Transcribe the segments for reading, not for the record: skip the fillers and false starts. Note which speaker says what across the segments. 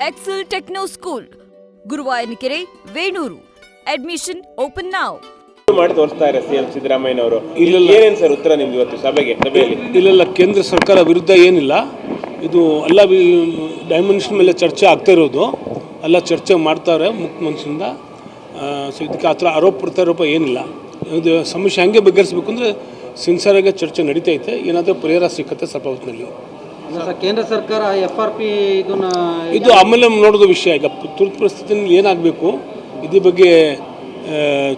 Speaker 1: Excel Techno School, Guruvayanakere, Venur. Admission open now.
Speaker 2: ಮಾಡಿ ತೋರಿಸ್ತಾ ಇದ್ದಾರೆ ಸಿಎಂ ಸಿದ್ದರಾಮಯ್ಯನವರು. ಏನೇನು ಸರ್ ಉತ್ತರ ನಿಮ್ದು ಇವತ್ತು ಸಭೆಯಲ್ಲಿ?
Speaker 3: ಇಲ್ಲ, ಕೇಂದ್ರ ಸರ್ಕಾರ ವಿರುದ್ಧ ಏನಿಲ್ಲ. ಇದು ಎಲ್ಲ ಡೈಮೆನ್ಷನ್ ಮೇಲೆ ಚರ್ಚೆ ಆಗ್ತಾ ಇರೋದು. ಎಲ್ಲ ಚರ್ಚೆ ಮಾಡ್ತಾರೆ ಮುಖ್ಯಮಂತ್ರಿಯಿಂದ. ಸೊ ಇದಕ್ಕೆ ಆ ಥರ ಆರೋಪ ಪ್ರತ್ಯಾರೋಪ ಏನಿಲ್ಲ. ಇದು ಸಮಸ್ಯೆ ಹೆಂಗೆ ಬಗೆಹರಿಸಬೇಕು ಅಂದರೆ ಸಿನ್ಸಿಯರಾಗಿ ಚರ್ಚೆ ನಡೀತೈತೆ. ಏನಾದರೂ ಪರಿಹಾರ ಸಿಕ್ಕತ್ತೆ ಸ್ವಲ್ಪ ಹೊತ್ತಿನಲ್ಲಿ.
Speaker 4: ಕೇಂದ್ರ ಸರ್ಕಾರ FRP
Speaker 3: ಇದು ಆಮೇಲೆ ನೋಡೋದು ವಿಷಯ. ಈಗ ತುರ್ತು ಪರಿಸ್ಥಿತಿಯಲ್ಲಿ ಏನಾಗಬೇಕು ಇದ್ರ ಬಗ್ಗೆ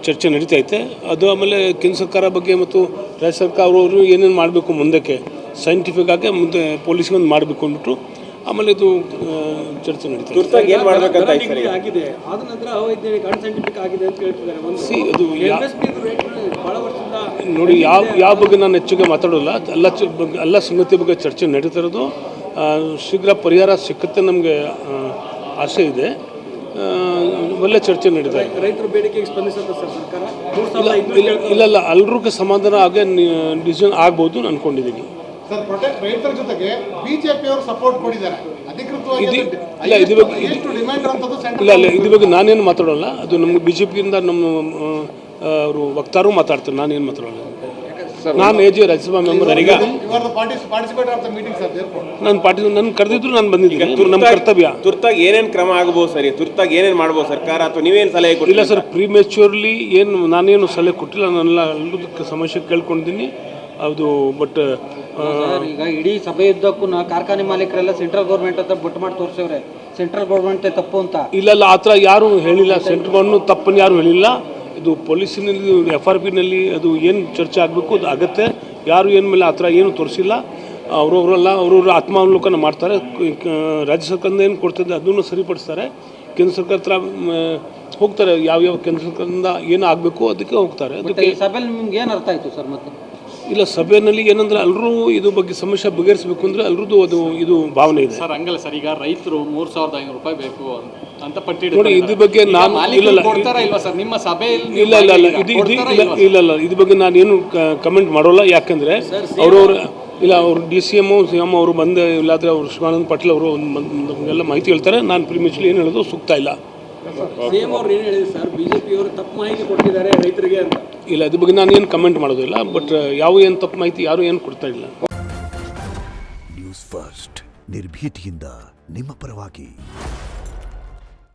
Speaker 3: ಚರ್ಚೆ ನಡೀತೈತೆ. ಅದು ಆಮೇಲೆ ಕೇಂದ್ರ ಸರ್ಕಾರ ಬಗ್ಗೆ ಮತ್ತು ರಾಜ್ಯ ಸರ್ಕಾರ ಅವರು ಏನೇನು ಮಾಡಬೇಕು ಮುಂದಕ್ಕೆ ಸೈಂಟಿಫಿಕ್ ಆಗಿ ಮುಂದೆ ಪೊಲೀಸ್ಗೆ ಒಂದು ಮಾಡಬೇಕು ಅಂದ್ಬಿಟ್ಟು ಆಮೇಲೆ ಇದು ಚರ್ಚೆ ನಡೀತದೆ.
Speaker 2: ತುರ್ತಾಗಿ ಏನು ಮಾಡಬೇಕಂತ
Speaker 4: ಆಗಿದೆ, ಆದ ನಂತರ ಅವೈಜ್ಞಾನಿಕ ಅನ್ಸೈಂಟಿಫಿಕ್ ಆಗಿದೆ ಅಂತ ಹೇಳ್ತಿದ್ದಾರೆ.
Speaker 3: ಅದು ನೋಡಿ, ಯಾವ ಬಗ್ಗೆ ನಾನು ಹೆಚ್ಚಿಗೆ ಮಾತಾಡೋಲ್ಲ. ಎಲ್ಲ ಸಂಗತಿ ಬಗ್ಗೆ ಚರ್ಚೆ ನಡೀತಿರೋದು. ಶೀಘ್ರ ಪರಿಹಾರ ಸಿಕ್ಕತ್ತೆ ನಮಗೆ ಆಸೆ ಇದೆ. ಒಳ್ಳೆ ಚರ್ಚೆ ನಡೀತಾರೆ.
Speaker 4: ರೈತರ ಬೇಡಿಕೆಗೆ ಸ್ಪಂದಿಸುತ್ತೆ ಸರ್ ಸರ್ಕಾರ?
Speaker 3: ಇಲ್ಲ, ಎಲ್ರಿಗೂ ಸಮಾಧಾನ ಆಗೇ ಡಿಸಿಷನ್ ಆಗ್ಬೋದು ಅನ್ಕೊಂಡಿದ್ದೀನಿ.
Speaker 5: ರೈತರ ಜೊತೆಗೆ ಬಿಜೆಪಿ ಅವರು ಸಪೋರ್ಟ್ ಕೊಟ್ಟಿದ್ದಾರೆ ಅಧಿಕೃತವಾಗಿ.
Speaker 3: ಇದ್ರ ಬಗ್ಗೆ ನಾನೇನು ಮಾತಾಡೋಲ್ಲ. ಅದು ನಮ್ಗೆ BJPಯಿಂದ ನಮ್ಮ ಅವರು ವಕ್ತಾರು ಮಾತಾಡ್ತಾರೆ. ನಾನೇನು ಮಾತಾಡೋಲ್ಲ. ನಾನು ರಾಜ್ಯಸಭಾ ಮೆಂಬರ್. ನನ್ನ ಕರೆದಿದ್ರು ನಾನು ಬಂದಿದ್ದೀನಿ. ನಮ್ಮ ಕರ್ತವ್ಯ.
Speaker 2: ತುರ್ತಾಗಿ ಏನೇನು ಕ್ರಮ ಆಗಬಹುದು ಸರಿ? ತುರ್ತಾಗಿ ಏನೇನು ಮಾಡ್ಬೋದು ಸರ್ಕಾರ, ಅಥವಾ ನೀವೇನು ಸಲಹೆ ಕೊಟ್ಟಿಲ್ಲ?
Speaker 3: ಇಲ್ಲ ಸರ್, ಪ್ರಿಮೆಚ್ಯೂರ್ಲಿ ನಾನೇನು ಸಲಹೆ ಕೊಟ್ಟಿಲ್ಲ. ನಾನೆಲ್ಲ ಸಮಸ್ಯೆ ಕೇಳ್ಕೊಂಡಿದ್ದೀನಿ. ಅದು ಬಟ್
Speaker 4: ಈಗ ಇಡೀ ಸಭೆಯುದ್ದಕ್ಕೂ ಕಾರ್ಖಾನೆ ಮಾಲೀಕರೆಲ್ಲ ಸೆಂಟ್ರಲ್ ಗೌರ್ಮೆಂಟ್ ಹತ್ರ ಬೊಟ್ಟು ಮಾಡಿ ತೋರಿಸವ್ರೆ, ಸೆಂಟ್ರಲ್ ಗೌರ್ಮೆಂಟ್ ತಪ್ಪು ಅಂತ.
Speaker 3: ಇಲ್ಲ, ಆ ಥರ ಯಾರು ಹೇಳಿಲ್ಲ. ಸೆಂಟ್ರಲ್ ಗೌರ್ಮೆಂಟ್ ತಪ್ಪನ್ನು ಯಾರು ಹೇಳಿಲ್ಲ. ಇದು ಪೊಲೀಸಿನಲ್ಲಿ FRPನಲ್ಲಿ ಅದು ಏನು ಚರ್ಚೆ ಆಗಬೇಕು ಅದು ಆಗುತ್ತೆ. ಯಾರು ಏನು ಮೇಲೆ ಆ ಥರ ಏನು ತೋರಿಸಿಲ್ಲ. ಅವ್ರವ್ರ ಆತ್ಮಾವಲೋಕನ ಮಾಡ್ತಾರೆ. ರಾಜ್ಯ ಸರ್ಕಾರದಿಂದ ಏನು ಕೊಡ್ತದೆ ಅದನ್ನು ಸರಿಪಡಿಸ್ತಾರೆ. ಕೇಂದ್ರ ಸರ್ಕಾರ ಹತ್ರ ಹೋಗ್ತಾರೆ. ಯಾವ್ಯಾವ ಕೇಂದ್ರ ಸರ್ಕಾರದಿಂದ ಏನು ಆಗಬೇಕು ಅದಕ್ಕೆ ಹೋಗ್ತಾರೆ. ಅದಕ್ಕೆ
Speaker 4: ಸಭೆಯಲ್ಲಿ ನಿಮ್ಗೆ ಏನು ಅರ್ಥ ಆಯಿತು ಸರ್? ಮತ್ತೆ
Speaker 3: ಇಲ್ಲ, ಸಭೆಯಲ್ಲಿ ಏನಂದ್ರೆ ಎಲ್ಲರೂ ಇದು ಬಗ್ಗೆ ಸಮಸ್ಯೆ ಬಗೆಹರಿಸಬೇಕು ಅಂದರೆ ಎಲ್ಲರದ್ದು ಇದು ಭಾವನೆ ಇದೆ
Speaker 6: ಸರ್. ಹಂಗಲ್ಲ ಸರ್, ಈಗ ರೈತರು 3,500 ರೂಪಾಯಿ ಬೇಕು ಅಂತ ಪಟ್ಟಿ
Speaker 3: ನೋಡಿ. ಇದ್ರ ಬಗ್ಗೆ ನಾನು ಇದ್ರ ಬಗ್ಗೆ ನಾನೇನು ಕಮೆಂಟ್ ಮಾಡೋಲ್ಲ. ಯಾಕಂದ್ರೆ ಅವ್ರು DCM CM ಅವರು ಬಂದು ಇಲ್ಲಾಂದ್ರೆ ಅವರು ಶಿವಾನಂದ ಪಾಟೀಲ್ ಅವರು ನಮಗೆಲ್ಲ ಮಾಹಿತಿ ಹೇಳ್ತಾರೆ. ನಾನು ಪ್ರಿಮಿಚ್ಲಿ ಏನು ಹೇಳೋದು ಸೂಕ್ತ ಇಲ್ಲ.
Speaker 4: ಸಿಎಂ ಅವರು ಏನು ಹೇಳಿದ್ರು ಸರ್? BJP ಅವರು ತಪ್ಪು ಮಾಹಿತಿ ಕೊಟ್ಟಿದ್ದಾರೆ ರೈತರಿಗೆ ಅಂತ.
Speaker 3: ಇಲ್ಲ, ಅದ್ರ ಬಗ್ಗೆ ನಾನು ಏನು ಕಮೆಂಟ್ ಮಾಡೋದಿಲ್ಲ. ಬಟ್ ಏನು ತಪ್ಪು ಮಾಹಿತಿ ಯಾರು ಏನು ಕೊಡ್ತಾ ಇಲ್ಲ.
Speaker 7: ನ್ಯೂಸ್ ಫಸ್ಟ್, ನಿರ್ಭೀತಿಯಿಂದ ನಿಮ್ಮ ಪರವಾಗಿ.